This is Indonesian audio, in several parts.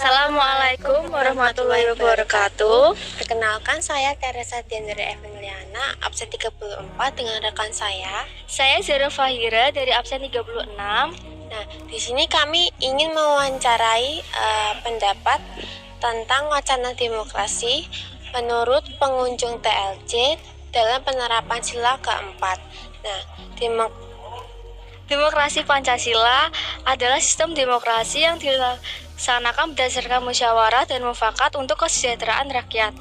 Assalamualaikum warahmatullahi wabarakatuh. Perkenalkan, saya Teresa Diandra Eveliana, absen 34 dengan rekan saya. Saya Zara Fahira dari absen 36. Nah, di sini kami ingin mewawancarai pendapat tentang wacana demokrasi menurut pengunjung TLC dalam penerapan sila keempat. Nah, Demokrasi Pancasila adalah sistem demokrasi yang dilaksanakan berdasarkan musyawarah dan mufakat untuk kesejahteraan rakyat.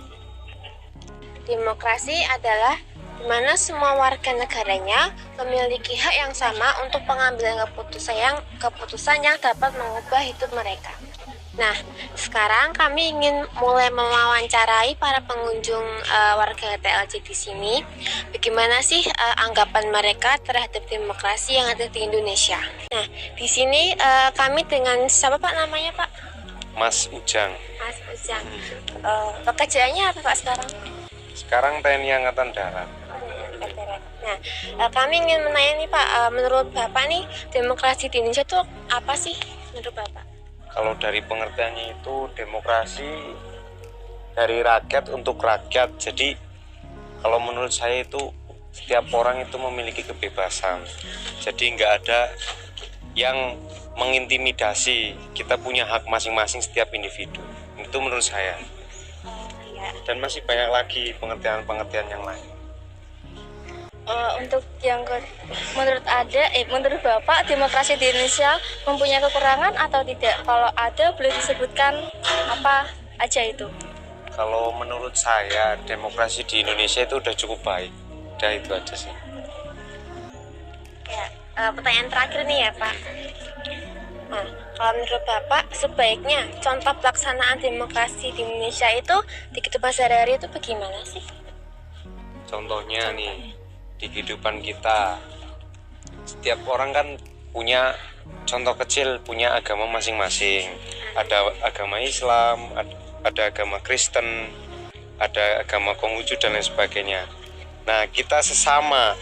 Demokrasi adalah di mana semua warga negaranya memiliki hak yang sama untuk pengambilan keputusan yang dapat mengubah hidup mereka. Nah, sekarang kami ingin mulai mewawancarai para pengunjung warga TLC di sini. Bagaimana sih anggapan mereka terhadap demokrasi yang ada di Indonesia? Nah, di sini kami dengan siapa Pak namanya Pak? Mas Ujang. Mas Ujang. Pekerjaannya apa Pak sekarang? Sekarang TNI Angkatan Darat. Nah, kami ingin menanya nih Pak, menurut Bapak nih demokrasi di Indonesia itu apa sih menurut Bapak? Kalau dari pengertiannya itu demokrasi dari rakyat untuk rakyat. Jadi kalau menurut saya itu setiap orang itu memiliki kebebasan. Jadi nggak ada yang mengintimidasi. Kita punya hak masing-masing setiap individu. Itu menurut saya. Dan masih banyak lagi pengertian-pengertian yang lain. Untuk yang menurut Bapak, demokrasi di Indonesia mempunyai kekurangan atau tidak? Kalau ada, boleh disebutkan apa aja itu? Kalau menurut saya, demokrasi di Indonesia itu udah cukup baik. Udah itu aja sih. Ya, pertanyaan terakhir nih ya Pak. Nah, kalau menurut Bapak, sebaiknya contoh pelaksanaan demokrasi di Indonesia itu di kehidupan sehari-hari itu bagaimana sih? Contohnya nih, di kehidupan kita setiap orang kan punya contoh kecil, punya agama masing-masing. Ada agama Islam, ada agama Kristen, ada agama Konghucu dan lain sebagainya. Nah, kita sesama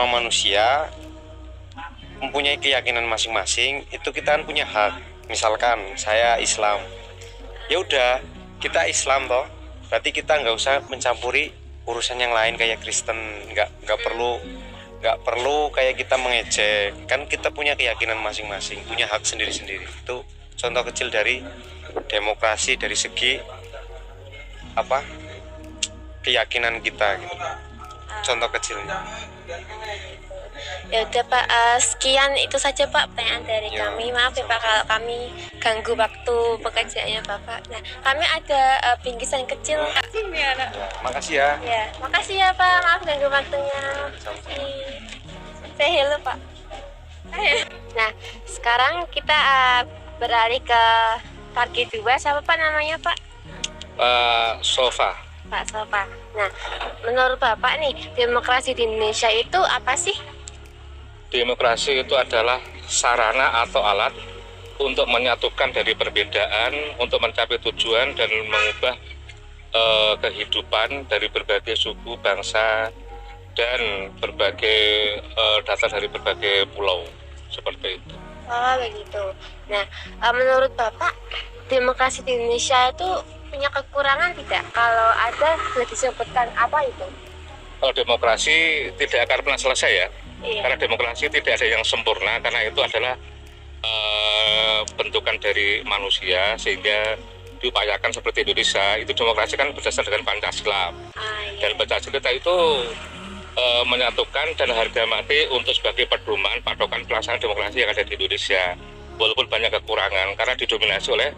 manusia mempunyai keyakinan masing-masing. Itu kita kan punya hak. Misalkan saya Islam, ya udah kita Islam toh, berarti kita nggak usah mencampuri urusan yang lain kayak Kristen. Nggak perlu kayak kita mengejek. Kan kita punya keyakinan masing-masing, punya hak sendiri-sendiri. Itu contoh kecil dari demokrasi dari segi keyakinan kita gitu. Contoh kecilnya. Ya udah Pak, sekian itu saja Pak pertanyaan dari kami. Maaf ya Pak kalau kami ganggu waktu pekerjaannya Bapak. Nah, kami ada bingkisan kecil. Makasih ya. Ya, makasih ya Pak, maaf ganggu waktunya. Say hello Pak. Nah, sekarang kita beralih ke target 2. Siapa Pak namanya Pak? Sofa. Pak Sofa. Nah, menurut Bapak nih, demokrasi di Indonesia itu apa sih? Demokrasi itu adalah sarana atau alat untuk menyatukan dari perbedaan, untuk mencapai tujuan dan mengubah kehidupan dari berbagai suku, bangsa, dan berbagai datang dari berbagai pulau, seperti itu. Oh begitu. Nah, menurut Bapak, demokrasi di Indonesia itu punya kekurangan tidak? Kalau ada, boleh disebutkan apa itu? Kalau demokrasi tidak akan pernah selesai ya. Iya. Karena demokrasi tidak ada yang sempurna, karena itu adalah bentukan dari manusia, sehingga diupayakan seperti Indonesia. Itu demokrasi kan berdasarkan Pancasila. Dan Pancasila itu menyatukan dan harga mati untuk sebagai pedoman patokan pelaksanaan demokrasi yang ada di Indonesia. Walaupun banyak kekurangan karena didominasi oleh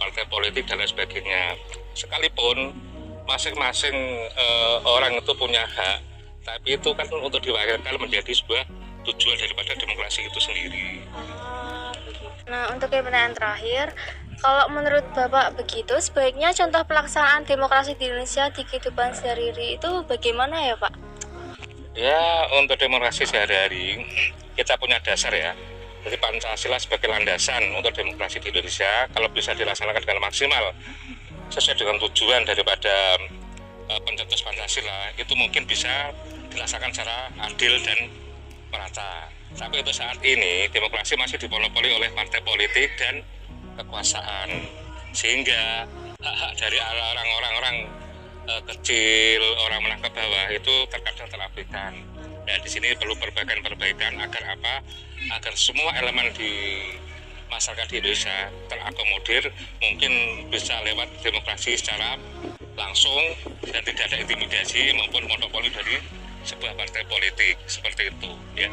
partai politik dan lain sebagainya. Sekalipun masing-masing orang itu punya hak, tapi itu kan untuk diwakilkan menjadi sebuah tujuan daripada demokrasi itu sendiri. Nah, untuk pertanyaan terakhir, kalau menurut Bapak begitu, sebaiknya contoh pelaksanaan demokrasi di Indonesia di kehidupan sehari-hari itu bagaimana ya Pak? Ya, untuk demokrasi sehari-hari kita punya dasar ya. Jadi Pancasila sebagai landasan untuk demokrasi di Indonesia, kalau bisa dilaksanakan dengan maksimal sesuai dengan tujuan daripada pencetus Pancasila, itu mungkin bisa dilaksanakan secara adil dan merata. Tapi untuk saat ini demokrasi masih dimonopoli oleh partai politik dan kekuasaan, sehingga hak-hak dari orang-orang kecil, orang menengah ke bawah itu terkadang terabaikan. Dan di sini perlu perbaikan agar apa? Agar semua elemen di masyarakat di Indonesia terakomodir, mungkin bisa lewat demokrasi secara langsung dan tidak ada intimidasi maupun monopoli dari sebuah partai politik seperti itu, ya.